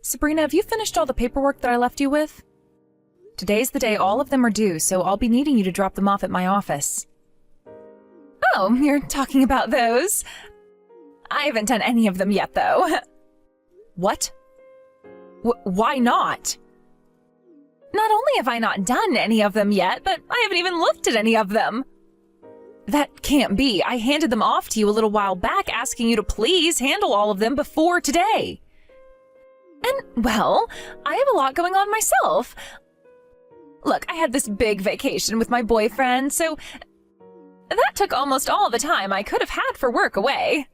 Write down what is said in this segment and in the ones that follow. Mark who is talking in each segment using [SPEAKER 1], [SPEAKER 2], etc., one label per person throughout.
[SPEAKER 1] Sabrina, have you finished all the paperwork that I left you with? Today's the day all of them are due, so I'll be needing you to drop them off at my office. Oh, you're talking about those? I haven't done any of them yet, though. What? Why not? Not only have I not done any of them yet, but I haven't even looked at any of them. That can't be. I handed them off to you a little while back, asking you to please handle all of them before today. And, well, I have a lot going on myself. Look, I had this big vacation with my boyfriend, so that took almost all the time I could have had for work away.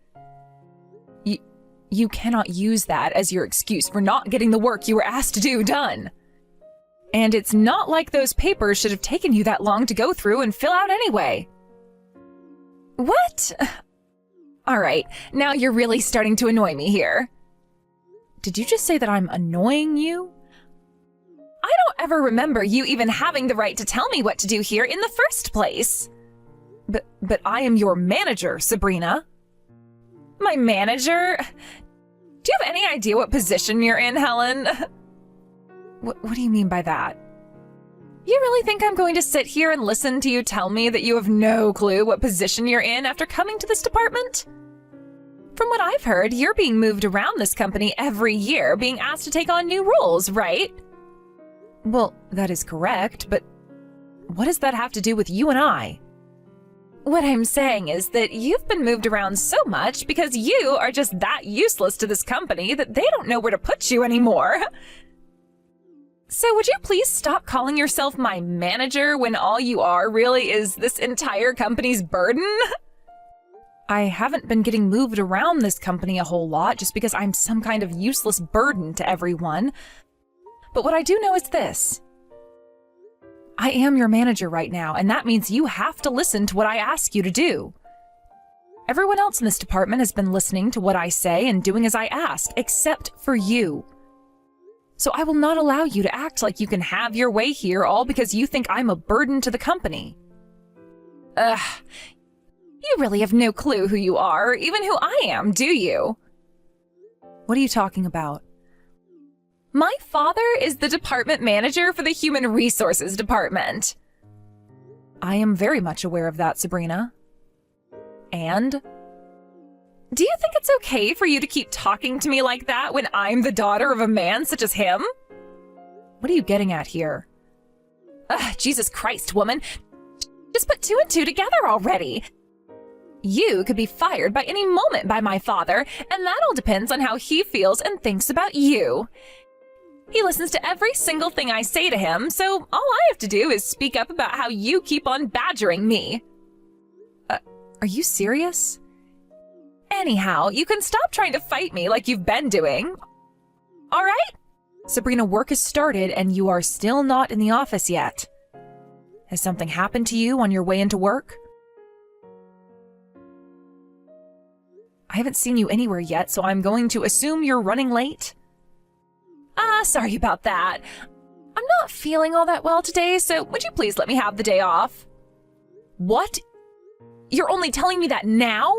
[SPEAKER 1] You cannot use that as your excuse for not getting the work you were asked to do done. And it's not like those papers should have taken you that long to go through and fill out anyway. What? All right, now you're really starting to annoy me here. Did you just say that I'm annoying you? I don't ever remember you even having the right to tell me what to do here in the first place. But I am your manager, Sabrina. My manager? Do you have any idea what position you're in, Helen? What do you mean by that? You really think I'm going to sit here and listen to you tell me that you have no clue what position you're in after coming to this department? From what I've heard, you're being moved around this company every year, being asked to take on new roles, right? Well, that is correct, but what does that have to do with you and I? What I'm saying is that you've been moved around so much because you are just that useless to this company that they don't know where to put you anymore. So would you please stop calling yourself my manager when all you are really is this entire company's burden? I haven't been getting moved around this company a whole lot just because I'm some kind of useless burden to everyone. But what I do know is this. I am your manager right now, and that means you have to listen to what I ask you to do. Everyone else in this department has been listening to what I say and doing as I ask, except for you. So I will not allow you to act like you can have your way here all because you think I'm a burden to the company. Ugh. You really have no clue who you are, or even who I am, do you? What are you talking about? My father is the department manager for the Human Resources Department. I am very much aware of that, Sabrina. And? Do you think it's okay for you to keep talking to me like that when I'm the daughter of a man such as him? What are you getting at here? Jesus Christ, woman. Just put two and two together already. You could be fired by any moment by my father, and that all depends on how he feels and thinks about you. He listens to every single thing I say to him, so all I have to do is speak up about how you keep on badgering me. Are you serious? Anyhow, you can stop trying to fight me like you've been doing. All right? Sabrina, work has started and you are still not in the office yet. Has something happened to you on your way into work? I haven't seen you anywhere yet, so I'm going to assume you're running late. Sorry about that. I'm not feeling all that well today, so would you please let me have the day off? What? You're only telling me that now?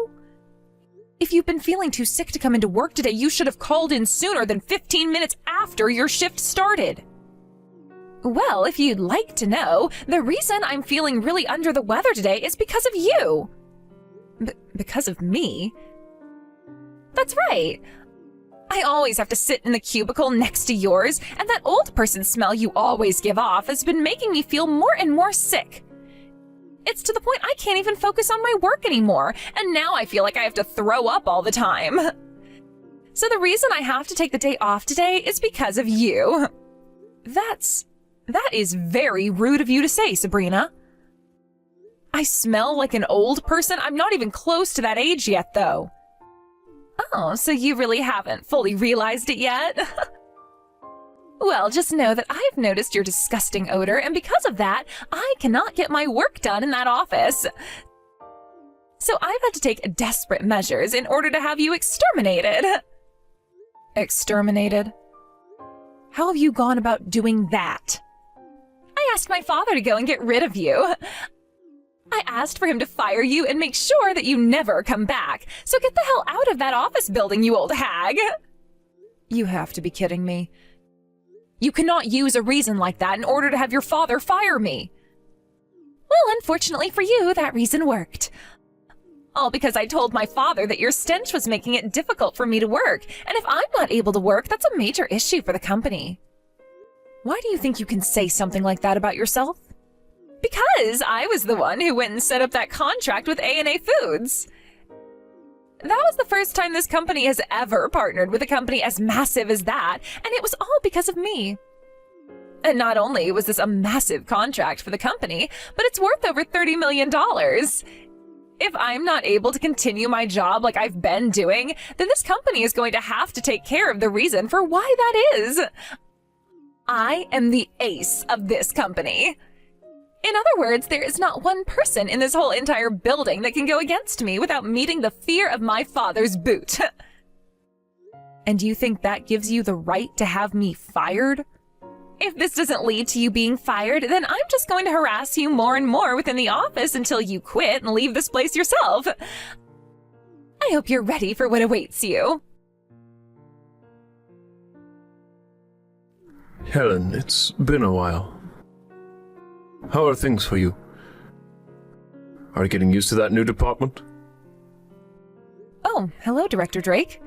[SPEAKER 1] If you've been feeling too sick to come into work today, you should have called in sooner than 15 minutes after your shift started. Well, if you'd like to know, the reason I'm feeling really under the weather today is because of you. Because of me? That's right. I always have to sit in the cubicle next to yours, and that old person smell you always give off has been making me feel more and more sick. It's to the point I can't even focus on my work anymore, and now I feel like I have to throw up all the time. So the reason I have to take the day off today is because of you. That is very rude of you to say, Sabrina. I smell like an old person? I'm not even close to that age yet, though. Oh, so you really haven't fully realized it yet? Well, just know that I've noticed your disgusting odor, and because of that, I cannot get my work done in that office. So I've had to take desperate measures in order to have you exterminated. Exterminated? How have you gone about doing that? I asked my father to go and get rid of you. I asked for him to fire you and make sure that you never come back. So get the hell out of that office building, you old hag. You have to be kidding me. You cannot use a reason like that in order to have your father fire me. Well, unfortunately for you, that reason worked. All because I told my father that your stench was making it difficult for me to work, and if I'm not able to work, that's a major issue for the company. Why do you think you can say something like that about yourself? Because I was the one who went and set up that contract with A&A Foods. That was the first time this company has ever partnered with a company as massive as that, and it was all because of me. And not only was this a massive contract for the company, but it's worth over $30 million. If I'm not able to continue my job like I've been doing, then this company is going to have to take care of the reason for why that is. I am the ace of this company. In other words, there is not one person in this whole entire building that can go against me without meeting the fear of my father's boot. And you think that gives you the right to have me fired? If this doesn't lead to you being fired, then I'm just going to harass you more and more within the office until you quit and leave this place yourself. I hope you're ready for what awaits you.
[SPEAKER 2] Helen, it's been a while. How are things for you? Are you getting used to that new department?
[SPEAKER 1] Oh, hello, Director Drake.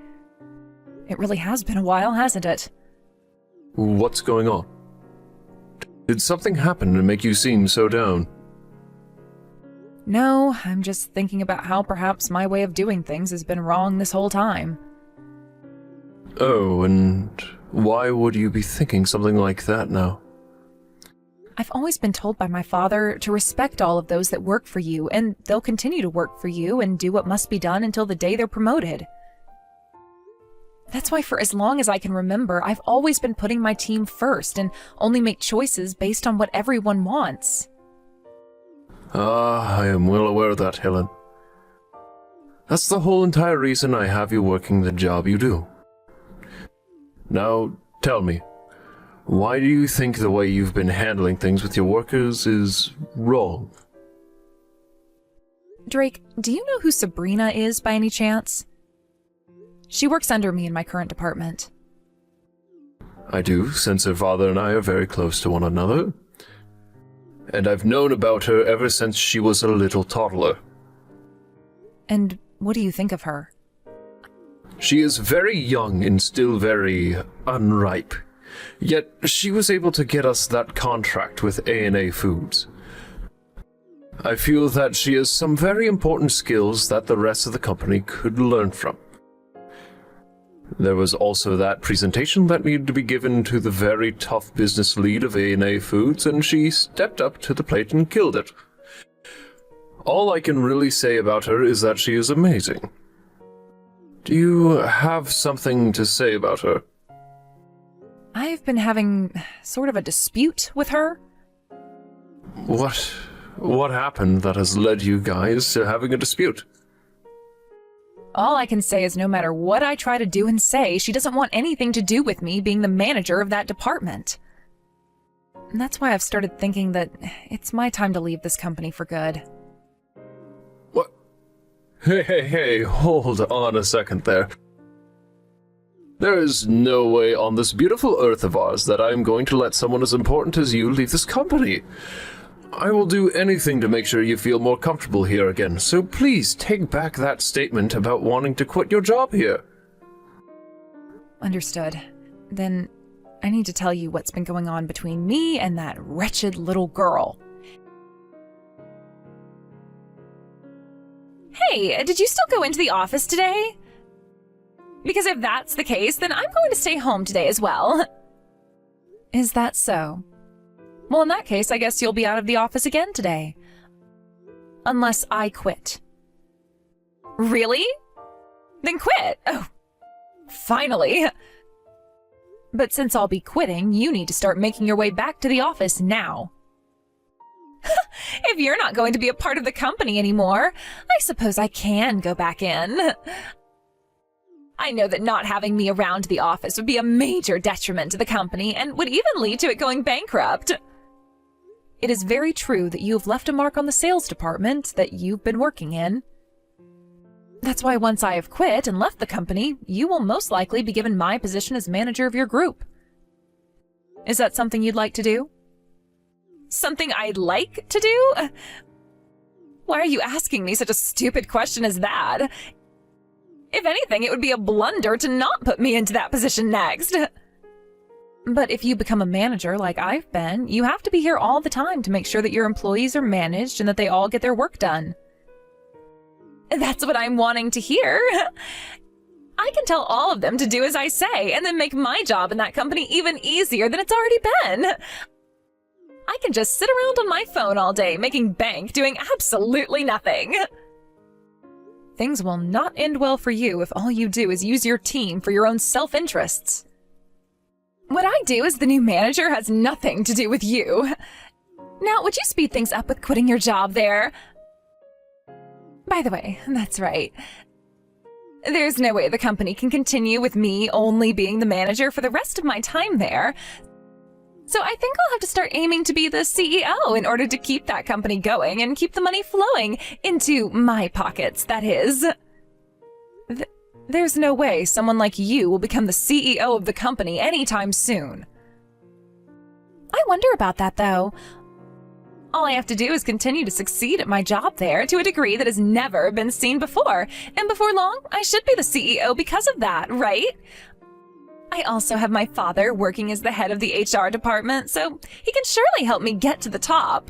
[SPEAKER 1] It really has been a while, hasn't it?
[SPEAKER 2] What's going on? Did something happen to make you seem so down?
[SPEAKER 1] No, I'm just thinking about how perhaps my way of doing things has been wrong this whole time.
[SPEAKER 2] Oh, and why would you be thinking something like that now?
[SPEAKER 1] I've always been told by my father to respect all of those that work for you, and they'll continue to work for you and do what must be done until the day they're promoted. That's why for as long as I can remember, I've always been putting my team first and only make choices based on what everyone wants.
[SPEAKER 2] I am well aware of that, Helen. That's the whole entire reason I have you working the job you do. Now, tell me, why do you think the way you've been handling things with your workers is wrong?
[SPEAKER 1] Drake, do you know who Sabrina is by any chance? She works under me in my current department.
[SPEAKER 2] I do, since her father and I are very close to one another. And I've known about her ever since she was a little toddler.
[SPEAKER 1] And what do you think of her?
[SPEAKER 2] She is very young and still very unripe. Yet she was able to get us that contract with A&A Foods. I feel that she has some very important skills that the rest of the company could learn from. There was also that presentation that needed to be given to the very tough business lead of A&A Foods, and she stepped up to the plate and killed it. All I can really say about her is that she is amazing. Do you have something to say about her?
[SPEAKER 1] I've been having sort of a dispute with her.
[SPEAKER 2] What happened that has led you guys to having a dispute?
[SPEAKER 1] All I can say is no matter what I try to do and say, she doesn't want anything to do with me being the manager of that department. And that's why I've started thinking that it's my time to leave this company for good.
[SPEAKER 2] What? Hey, hold on a second there. There is no way on this beautiful earth of ours that I am going to let someone as important as you leave this company. I will do anything to make sure you feel more comfortable here again, so please take back that statement about wanting to quit your job here.
[SPEAKER 1] Understood. Then I need to tell you what's been going on between me and that wretched little girl. Hey, did you still go into the office today? Because if that's the case, then I'm going to stay home today as well. Is that so? Well, in that case, I guess you'll be out of the office again today. Unless I quit. Really? Then quit! Oh, finally! But since I'll be quitting, you need to start making your way back to the office now. If you're not going to be a part of the company anymore, I suppose I can go back in. I know that not having me around the office would be a major detriment to the company and would even lead to it going bankrupt. It is very true that you have left a mark on the sales department that you've been working in. That's why once I have quit and left the company, you will most likely be given my position as manager of your group. Is that something you'd like to do? Something I'd like to do? Why are you asking me such a stupid question as that? If anything, it would be a blunder to not put me into that position next. But if you become a manager like I've been, you have to be here all the time to make sure that your employees are managed and that they all get their work done. That's what I'm wanting to hear. I can tell all of them to do as I say and then make my job in that company even easier than it's already been. I can just sit around on my phone all day making bank doing absolutely nothing. Things will not end well for you if all you do is use your team for your own self-interests. What I do as the new manager has nothing to do with you. Now, would you speed things up with quitting your job there? By the way, that's right. There's no way the company can continue with me only being the manager for the rest of my time there. So I think I'll have to start aiming to be the CEO in order to keep that company going and keep the money flowing into my pockets, that is. There's no way someone like you will become the CEO of the company anytime soon. I wonder about that, though. All I have to do is continue to succeed at my job there to a degree that has never been seen before, and before long, I should be the CEO because of that, right? I also have my father working as the head of the HR department, so he can surely help me get to the top.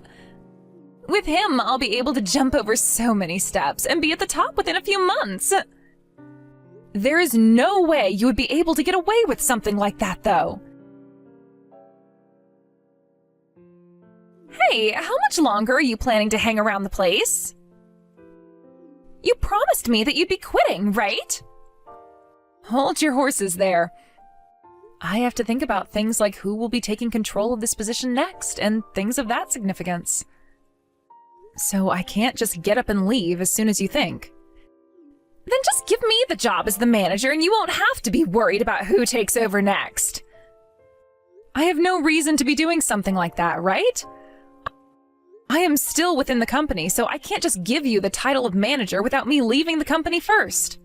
[SPEAKER 1] With him, I'll be able to jump over so many steps and be at the top within a few months. There is no way you would be able to get away with something like that, though. Hey, how much longer are you planning to hang around the place? You promised me that you'd be quitting, right? Hold your horses there. I have to think about things like who will be taking control of this position next and things of that significance. So I can't just get up and leave as soon as you think. Then just give me the job as the manager and you won't have to be worried about who takes over next. I have no reason to be doing something like that, right? I am still within the company, so I can't just give you the title of manager without me leaving the company first.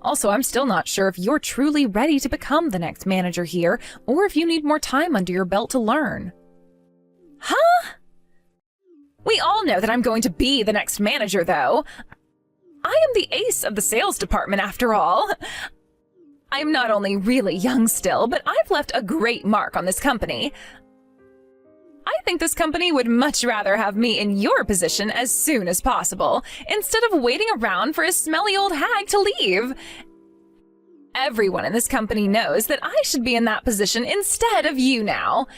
[SPEAKER 1] Also, I'm still not sure if you're truly ready to become the next manager here, or if you need more time under your belt to learn. Huh? We all know that I'm going to be the next manager, though. I am the ace of the sales department, after all. I'm not only really young still, but I've left a great mark on this company. I think this company would much rather have me in your position as soon as possible, instead of waiting around for a smelly old hag to leave. Everyone in this company knows that I should be in that position instead of you now.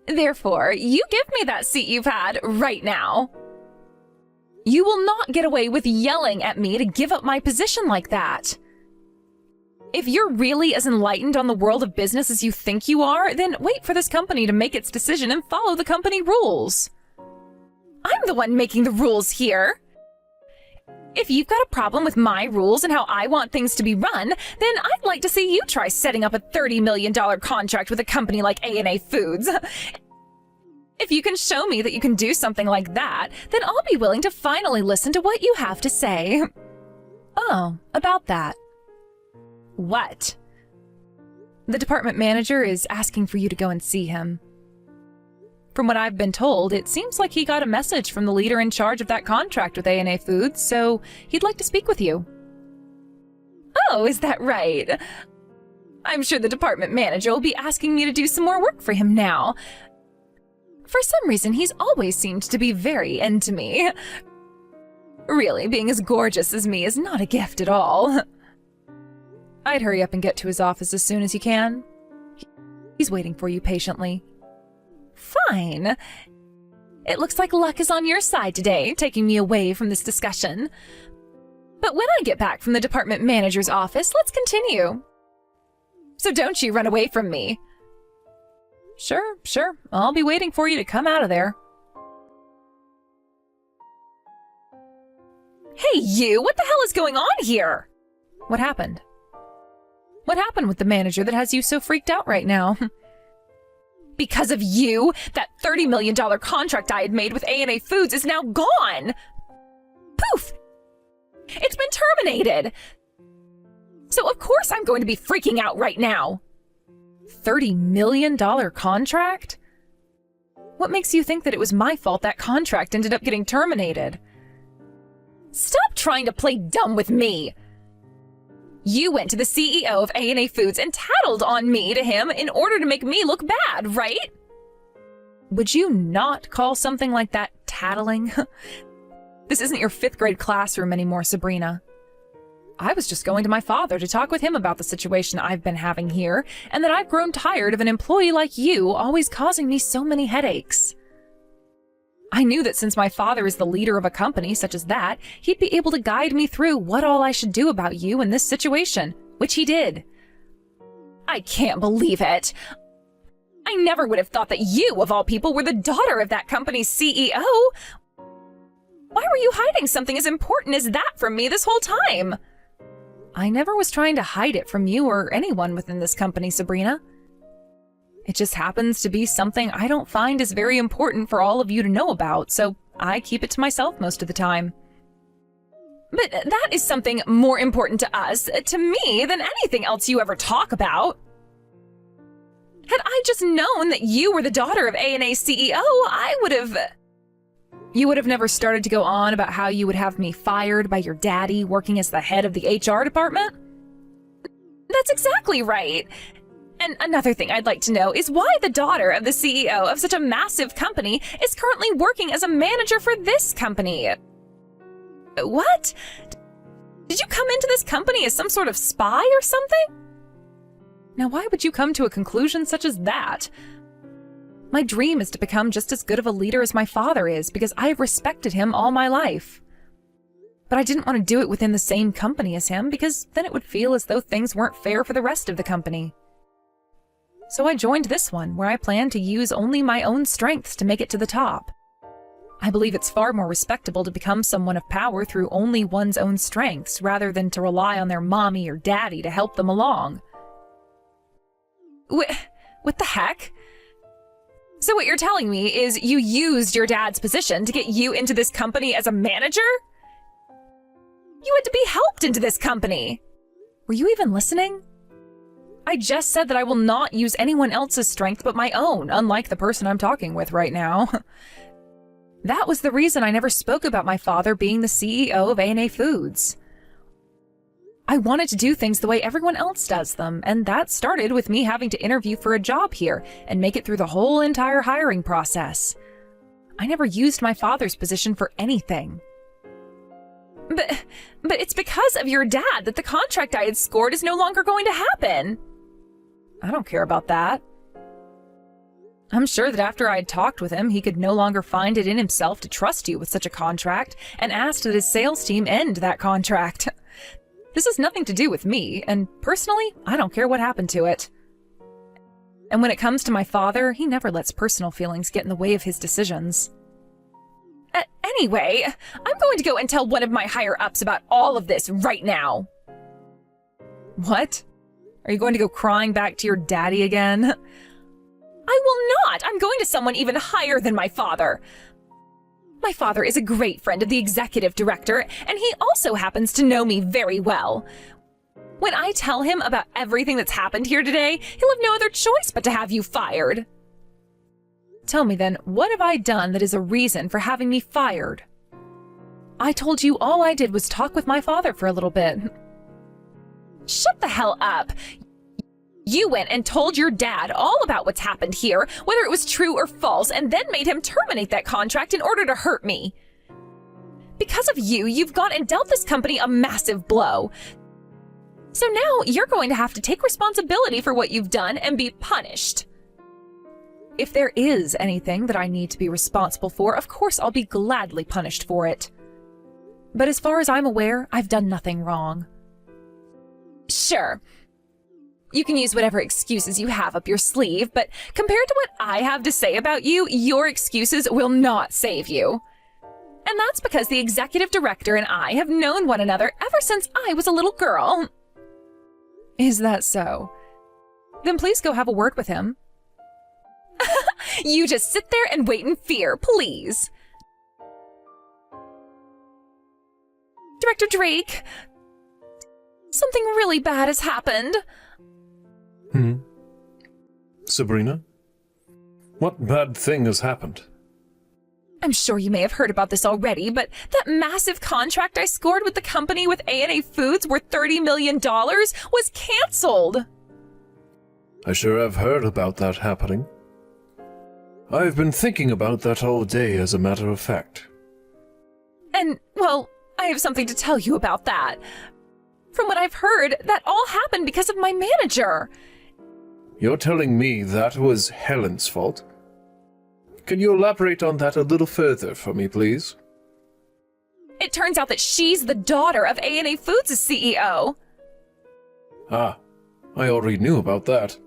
[SPEAKER 1] Therefore, you give me that seat you've had right now. You will not get away with yelling at me to give up my position like that. If you're really as enlightened on the world of business as you think you are, then wait for this company to make its decision and follow the company rules. I'm the one making the rules here. If you've got a problem with my rules and how I want things to be run, then I'd like to see you try setting up a $30 million contract with a company like A&A Foods. If you can show me that you can do something like that, then I'll be willing to finally listen to what you have to say. Oh, about that. What? The department manager is asking for you to go and see him. From what I've been told, it seems like he got a message from the leader in charge of that contract with A&A Foods, so he'd like to speak with you. Oh, is that right? I'm sure the department manager will be asking me to do some more work for him now. For some reason, he's always seemed to be very into me. Really, being as gorgeous as me is not a gift at all. I'd hurry up and get to his office as soon as you can. He's waiting for you patiently. Fine. It looks like luck is on your side today, taking me away from this discussion. But when I get back from the department manager's office, let's continue. So don't you run away from me. Sure. I'll be waiting for you to come out of there. Hey, you! What the hell is going on here? What happened? What happened with the manager that has you so freaked out right now? Because of you, that $30 million contract I had made with A&A Foods is now gone! Poof! It's been terminated! So of course I'm going to be freaking out right now! $30 million contract? What makes you think that it was my fault that contract ended up getting terminated? Stop trying to play dumb with me! You went to the CEO of A&A Foods and tattled on me to him in order to make me look bad, right? Would you not call something like that tattling? This isn't your 5th grade classroom anymore, Sabrina. I was just going to my father to talk with him about the situation I've been having here, and that I've grown tired of an employee like you always causing me so many headaches. I knew that since my father is the leader of a company such as that, he'd be able to guide me through what all I should do about you in this situation, which he did. I can't believe it. I never would have thought that you, of all people, were the daughter of that company's CEO. Why were you hiding something as important as that from me this whole time? I never was trying to hide it from you or anyone within this company, Sabrina. It just happens to be something I don't find is very important for all of you to know about, so I keep it to myself most of the time. But that is something more important to us, to me, than anything else you ever talk about. Had I just known that you were the daughter of A&A CEO, I would have... You would have never started to go on about how you would have me fired by your daddy working as the head of the HR department? That's exactly right. And another thing I'd like to know is why the daughter of the CEO of such a massive company is currently working as a manager for this company. What? Did you come into this company as some sort of spy or something? Now, why would you come to a conclusion such as that? My dream is to become just as good of a leader as my father is because I have respected him all my life. But I didn't want to do it within the same company as him because then it would feel as though things weren't fair for the rest of the company. So I joined this one, where I plan to use only my own strengths to make it to the top. I believe it's far more respectable to become someone of power through only one's own strengths, rather than to rely on their mommy or daddy to help them along. What the heck? So what you're telling me is you used your dad's position to get you into this company as a manager? You had to be helped into this company! Were you even listening? I just said that I will not use anyone else's strength but my own, unlike the person I'm talking with right now. That was the reason I never spoke about my father being the CEO of A&A Foods. I wanted to do things the way everyone else does them, and that started with me having to interview for a job here and make it through the whole entire hiring process. I never used my father's position for anything. But it's because of your dad that the contract I had scored is no longer going to happen. I don't care about that. I'm sure that after I had talked with him, he could no longer find it in himself to trust you with such a contract and asked that his sales team end that contract. This has nothing to do with me, and personally, I don't care what happened to it. And when it comes to my father, he never lets personal feelings get in the way of his decisions. Anyway, I'm going to go and tell one of my higher-ups about all of this right now. What? Are you going to go crying back to your daddy again? I will not! I'm going to someone even higher than my father. My father is a great friend of the executive director, and he also happens to know me very well. When I tell him about everything that's happened here today, he'll have no other choice but to have you fired. Tell me then, what have I done that is a reason for having me fired? I told you all I did was talk with my father for a little bit. Shut the hell up! You went and told your dad all about what's happened here, whether it was true or false, and then made him terminate that contract in order to hurt me. Because of you, you've gone and dealt this company a massive blow. So now you're going to have to take responsibility for what you've done and be punished. If there is anything that I need to be responsible for, of course I'll be gladly punished for it. But as far as I'm aware, I've done nothing wrong. Sure. You can use whatever excuses you have up your sleeve, but compared to what I have to say about you, your excuses will not save you. And that's because the executive director and I have known one another ever since I was a little girl. Is that so? Then please go have a word with him. You just sit there and wait in fear, please. Director Drake, something really bad has happened.
[SPEAKER 2] Sabrina? What bad thing has happened?
[SPEAKER 1] I'm sure you may have heard about this already, but that massive contract I scored with the company with A&A Foods worth $30 million was canceled.
[SPEAKER 2] I sure have heard about that happening. I've been thinking about that all day, as a matter of fact.
[SPEAKER 1] And, well, I have something to tell you about that. From what I've heard, that all happened because of my manager.
[SPEAKER 2] You're telling me that was Helen's fault? Can you elaborate on that a little further for me, please?
[SPEAKER 1] It turns out that she's the daughter of A&A Foods' CEO.
[SPEAKER 2] Ah, I already knew about that.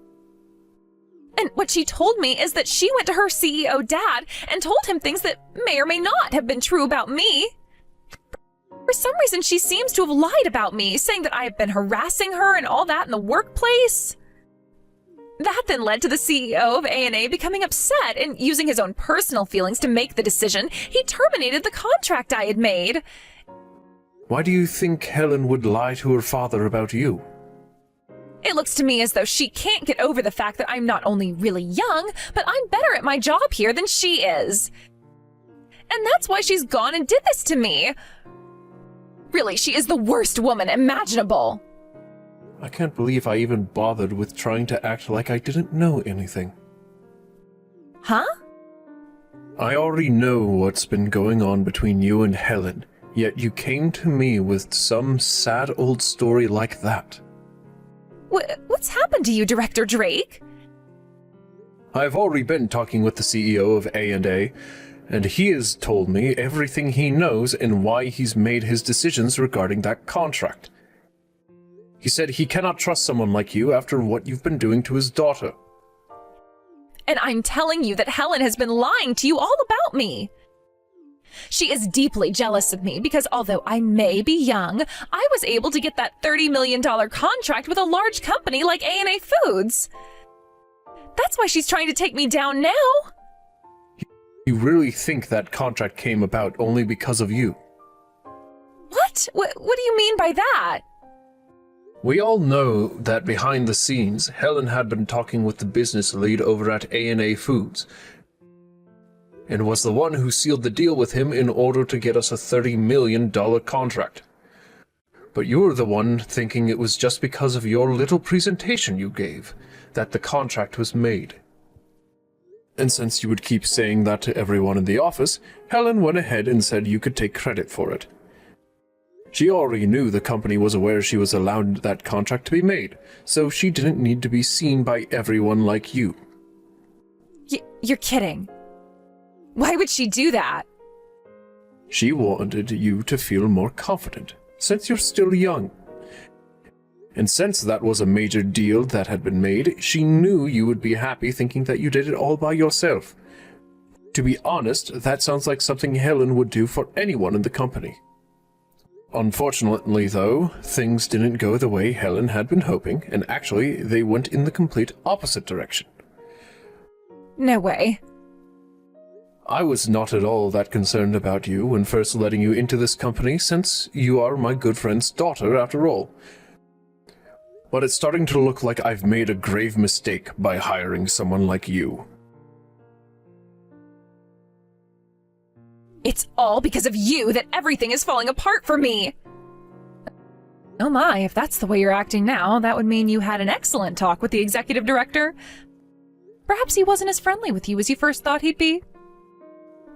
[SPEAKER 1] And what she told me is that she went to her CEO dad and told him things that may or may not have been true about me. For some reason, she seems to have lied about me, saying that I have been harassing her and all that in the workplace. That then led to the CEO of A&A becoming upset and using his own personal feelings to make the decision. He terminated the contract I had made.
[SPEAKER 2] Why do you think Helen would lie to her father about you?
[SPEAKER 1] It looks to me as though she can't get over the fact that I'm not only really young, but I'm better at my job here than she is. And that's why she's gone and did this to me. Really, she is the worst woman imaginable.
[SPEAKER 2] I can't believe I even bothered with trying to act like I didn't know anything.
[SPEAKER 1] Huh?
[SPEAKER 2] I already know what's been going on between you and Helen, yet you came to me with some sad old story like that.
[SPEAKER 1] What's happened to you, Director Drake?
[SPEAKER 2] I've already been talking with the CEO of A&A, and he has told me everything he knows and why he's made his decisions regarding that contract. He said he cannot trust someone like you after what you've been doing to his daughter.
[SPEAKER 1] And I'm telling you that Helen has been lying to you all about me. She is deeply jealous of me because although I may be young, I was able to get that $30 million contract with a large company like A&A Foods. That's why she's trying to take me down now.
[SPEAKER 2] You really think that contract came about only because of you?
[SPEAKER 1] What? What do you mean by that?
[SPEAKER 2] We all know that behind the scenes, Helen had been talking with the business lead over at A&A Foods, and was the one who sealed the deal with him in order to get us a $30 million contract. But you were the one thinking it was just because of your little presentation you gave that the contract was made. And since you would keep saying that to everyone in the office, Helen went ahead and said you could take credit for it. She already knew the company was aware she was allowed that contract to be made, so she didn't need to be seen by everyone like you.
[SPEAKER 1] You're kidding. Why would she do that?
[SPEAKER 2] She wanted you to feel more confident, since you're still young. And since that was a major deal that had been made, she knew you would be happy thinking that you did it all by yourself. To be honest, that sounds like something Helen would do for anyone in the company. Unfortunately, though, things didn't go the way Helen had been hoping, and actually, they went in the complete opposite direction.
[SPEAKER 1] No way.
[SPEAKER 2] I was not at all that concerned about you when first letting you into this company, since you are my good friend's daughter, after all. But it's starting to look like I've made a grave mistake by hiring someone like you.
[SPEAKER 1] It's all because of you that everything is falling apart for me. Oh my, if that's the way you're acting now, that would mean you had an excellent talk with the executive director. Perhaps he wasn't as friendly with you as you first thought he'd be.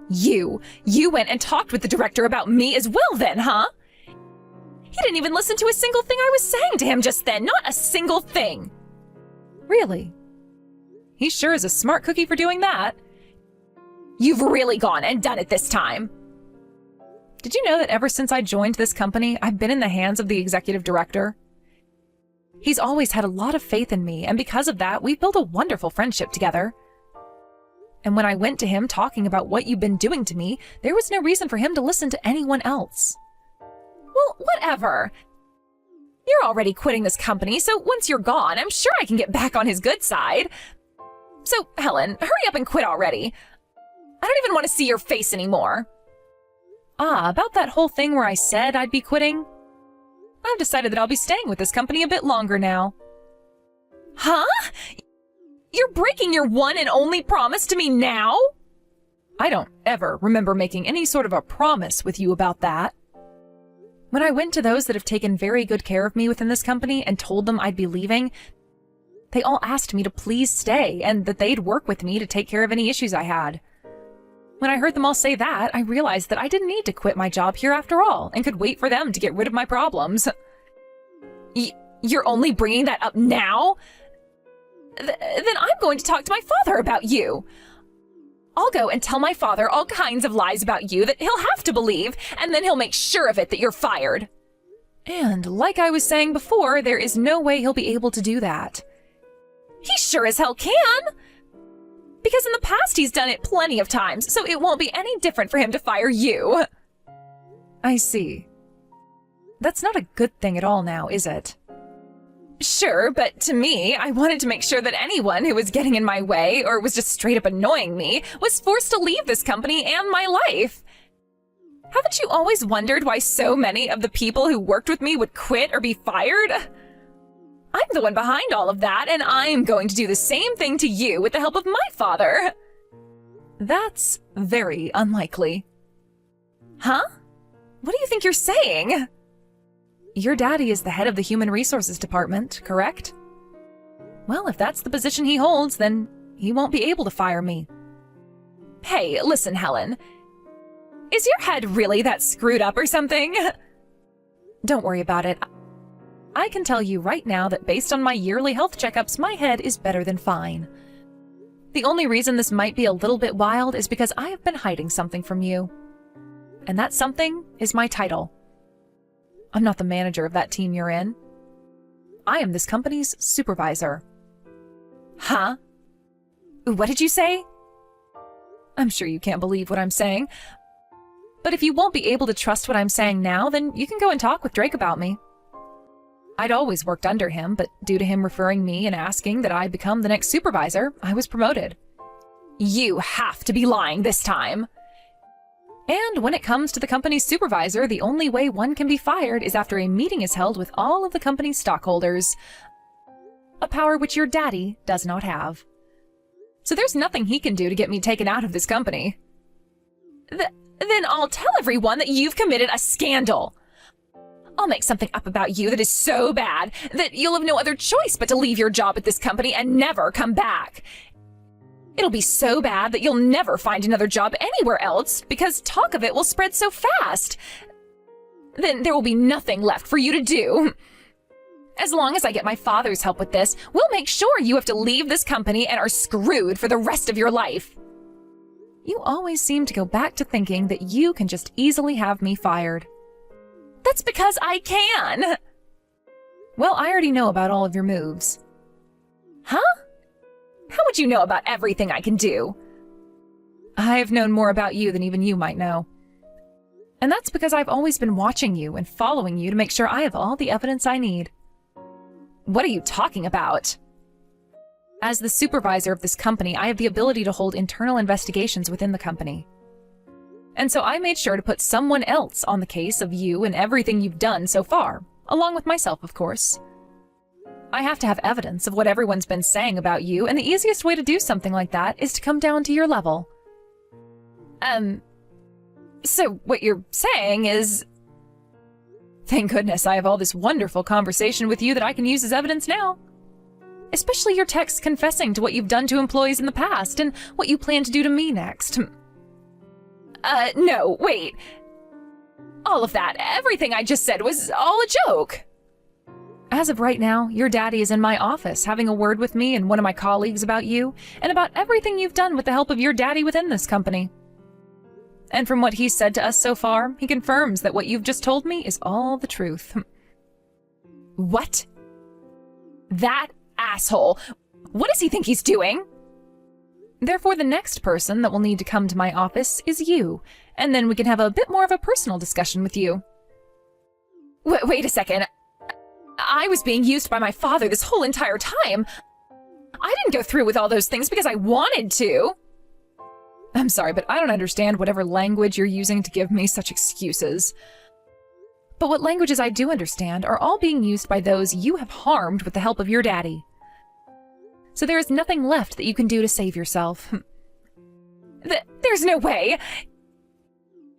[SPEAKER 1] You went and talked with the director about me as well then, huh? He didn't even listen to a single thing I was saying to him just then, not a single thing. Really? He sure is a smart cookie for doing that. You've really gone and done it this time. Did you know that ever since I joined this company, I've been in the hands of the executive director? He's always had a lot of faith in me, and because of that, we've built a wonderful friendship together. And when I went to him talking about what you've been doing to me, there was no reason for him to listen to anyone else. Well, whatever. You're already quitting this company, so once you're gone, I'm sure I can get back on his good side. So, Helen, hurry up and quit already. I don't even want to see your face anymore. About that whole thing where I said I'd be quitting? I've decided that I'll be staying with this company a bit longer now. Huh? You're breaking your one and only promise to me now? I don't ever remember making any sort of a promise with you about that. When I went to those that have taken very good care of me within this company and told them I'd be leaving, they all asked me to please stay and that they'd work with me to take care of any issues I had. When I heard them all say that, I realized that I didn't need to quit my job here after all and could wait for them to get rid of my problems. You're only bringing that up now? Then I'm going to talk to my father about you. I'll go and tell my father all kinds of lies about you that he'll have to believe, and then he'll make sure of it that you're fired. And like I was saying before, there is no way he'll be able to do that. He sure as hell can! Because in the past he's done it plenty of times, so it won't be any different for him to fire you. I see. That's not a good thing at all now, is it? Sure, but to me, I wanted to make sure that anyone who was getting in my way or was just straight up annoying me was forced to leave this company and my life. Haven't you always wondered why so many of the people who worked with me would quit or be fired? I'm the one behind all of that, and I'm going to do the same thing to you with the help of my father. That's very unlikely. Huh? What do you think you're saying? Your daddy is the head of the Human Resources Department, correct? Well, if that's the position he holds, then he won't be able to fire me. Hey, listen, Helen. Is your head really that screwed up or something? Don't worry about it. I can tell you right now that based on my yearly health checkups, my head is better than fine. The only reason this might be a little bit wild is because I have been hiding something from you. And that something is my title. I'm not the manager of that team you're in. I am this company's supervisor. Huh? What did you say? I'm sure you can't believe what I'm saying. But if you won't be able to trust what I'm saying now, then you can go and talk with Drake about me. I'd always worked under him, but due to him referring me and asking that I become the next supervisor, I was promoted. You have to be lying this time. And when it comes to the company's supervisor, the only way one can be fired is after a meeting is held with all of the company's stockholders. A power which your daddy does not have. So there's nothing he can do to get me taken out of this company. Then I'll tell everyone that you've committed a scandal. I'll make something up about you that is so bad that you'll have no other choice but to leave your job at this company and never come back. It'll be so bad that you'll never find another job anywhere else because talk of it will spread so fast. Then there will be nothing left for you to do. As long as I get my father's help with this, we'll make sure you have to leave this company and are screwed for the rest of your life. You always seem to go back to thinking that you can just easily have me fired. That's because I can. Well, I already know about all of your moves. Huh? How would you know about everything I can do? I've known more about you than even you might know. And that's because I've always been watching you and following you to make sure I have all the evidence I need. What are you talking about? As the supervisor of this company, I have the ability to hold internal investigations within the company. And so I made sure to put someone else on the case of you and everything you've done so far, along with myself, of course. I have to have evidence of what everyone's been saying about you, and the easiest way to do something like that is to come down to your level. So what you're saying is... Thank goodness I have all this wonderful conversation with you that I can use as evidence now. Especially your texts confessing to what you've done to employees in the past and what you plan to do to me next. No, wait. All of that, everything I just said was all a joke. As of right now, your daddy is in my office having a word with me and one of my colleagues about you and about everything you've done with the help of your daddy within this company. And from what he's said to us so far, he confirms that what you've just told me is all the truth. What? That asshole. What does he think he's doing? Therefore, the next person that will need to come to my office is you, and then we can have a bit more of a personal discussion with you. Wait a second. I was being used by my father this whole entire time. I didn't go through with all those things because I wanted to. I'm sorry, but I don't understand whatever language you're using to give me such excuses. But what languages I do understand are all being used by those you have harmed with the help of your daddy. So there is nothing left that you can do to save yourself. There's no way!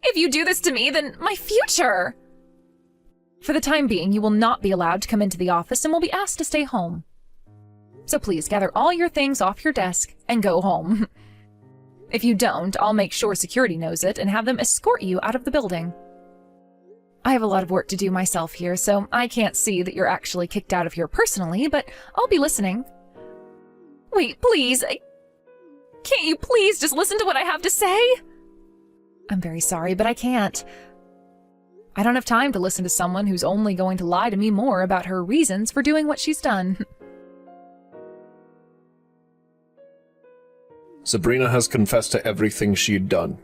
[SPEAKER 1] If you do this to me, then my future! For the time being, you will not be allowed to come into the office and will be asked to stay home. So please gather all your things off your desk and go home. If you don't, I'll make sure security knows it and have them escort you out of the building. I have a lot of work to do myself here, so I can't see that you're actually kicked out of here personally, but I'll be listening. Wait, please. Can't you please just listen to what I have to say? I'm very sorry, but I can't. I don't have time to listen to someone who's only going to lie to me more about her reasons for doing what she's done.
[SPEAKER 2] Sabrina has confessed to everything she'd done.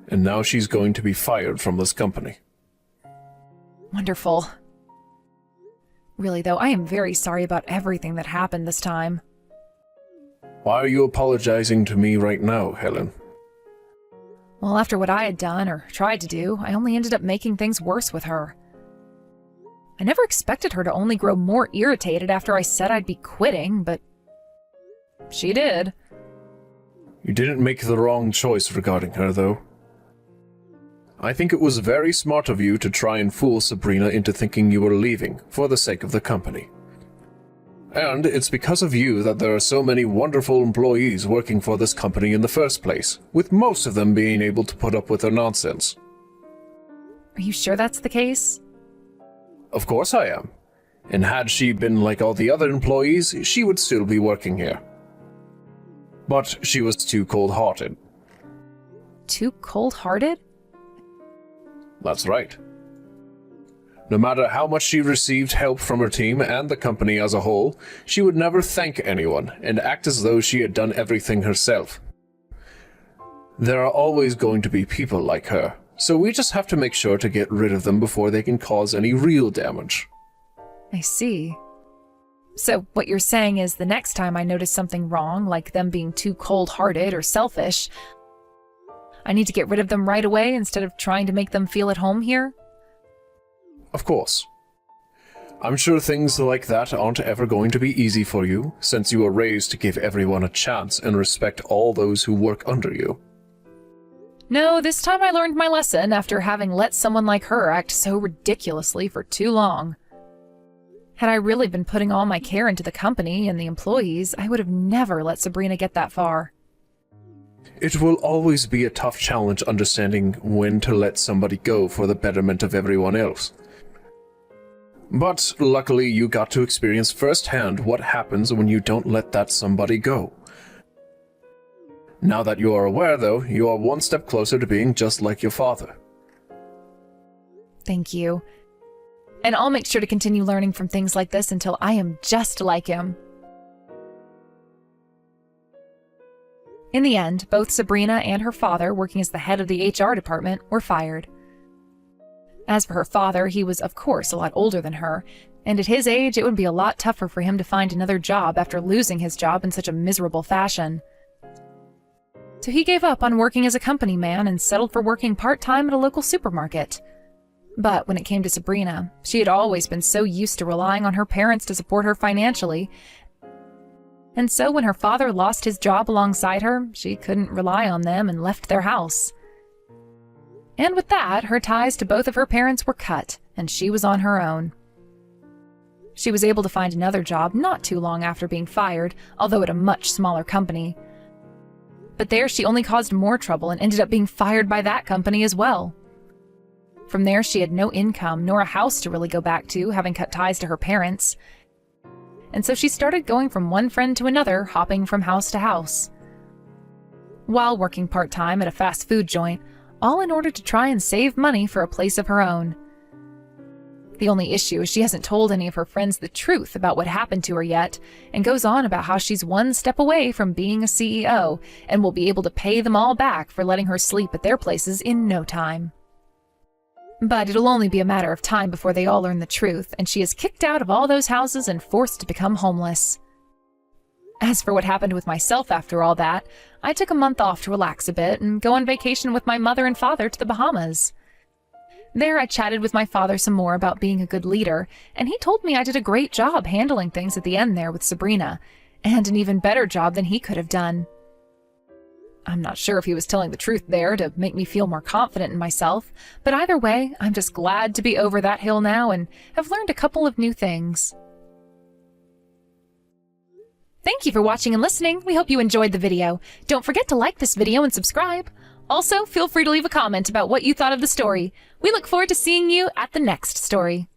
[SPEAKER 2] And now she's going to be fired from this company.
[SPEAKER 1] Wonderful. Really, though, I am very sorry about everything that happened this time.
[SPEAKER 2] Why are you apologizing to me right now, Helen?
[SPEAKER 1] Well, after what I had done, or tried to do, I only ended up making things worse with her. I never expected her to only grow more irritated after I said I'd be quitting, but she did.
[SPEAKER 2] You didn't make the wrong choice regarding her, though. I think it was very smart of you to try and fool Sabrina into thinking you were leaving for the sake of the company. And it's because of you that there are so many wonderful employees working for this company in the first place, with most of them being able to put up with her nonsense.
[SPEAKER 1] Are you sure that's the case?
[SPEAKER 2] Of course I am. And had she been like all the other employees, she would still be working here. But she was too cold-hearted.
[SPEAKER 1] Too cold-hearted?
[SPEAKER 2] That's right. No matter how much she received help from her team and the company as a whole, she would never thank anyone and act as though she had done everything herself. There are always going to be people like her, so we just have to make sure to get rid of them before they can cause any real damage.
[SPEAKER 1] I see. So what you're saying is the next time I notice something wrong, like them being too cold-hearted or selfish, I need to get rid of them right away instead of trying to make them feel at home here?
[SPEAKER 2] Of course. I'm sure things like that aren't ever going to be easy for you, since you were raised to give everyone a chance and respect all those who work under you.
[SPEAKER 1] No, this time I learned my lesson after having let someone like her act so ridiculously for too long. Had I really been putting all my care into the company and the employees, I would have never let Sabrina get that far.
[SPEAKER 2] It will always be a tough challenge understanding when to let somebody go for the betterment of everyone else. But luckily you got to experience firsthand what happens when you don't let that somebody go. Now that you are aware, though, you are one step closer to being just like your father.
[SPEAKER 1] Thank you. And I'll make sure to continue learning from things like this until I am just like him. In the end, both Sabrina and her father, working as the head of the HR department, were fired. As for her father, he was of course a lot older than her, and at his age it would be a lot tougher for him to find another job after losing his job in such a miserable fashion. So he gave up on working as a company man and settled for working part-time at a local supermarket. But when it came to Sabrina, she had always been so used to relying on her parents to support her financially, and so when her father lost his job alongside her, she couldn't rely on them and left their house. And with that, her ties to both of her parents were cut, and she was on her own. She was able to find another job not too long after being fired, although at a much smaller company. But there she only caused more trouble and ended up being fired by that company as well. From there, she had no income nor a house to really go back to, having cut ties to her parents. And so she started going from one friend to another, hopping from house to house, while working part-time at a fast food joint, all in order to try and save money for a place of her own. The only issue is she hasn't told any of her friends the truth about what happened to her yet, and goes on about how she's one step away from being a CEO, and will be able to pay them all back for letting her sleep at their places in no time. But it'll only be a matter of time before they all learn the truth, and she is kicked out of all those houses and forced to become homeless. As for what happened with myself after all that, I took a month off to relax a bit and go on vacation with my mother and father to the Bahamas. There I chatted with my father some more about being a good leader, and he told me I did a great job handling things at the end there with Sabrina, and an even better job than he could have done. I'm not sure if he was telling the truth there to make me feel more confident in myself, but either way, I'm just glad to be over that hill now and have learned a couple of new things. Thank you for watching and listening. We hope you enjoyed the video. Don't forget to like this video and subscribe. Also, feel free to leave a comment about what you thought of the story. We look forward to seeing you at the next story.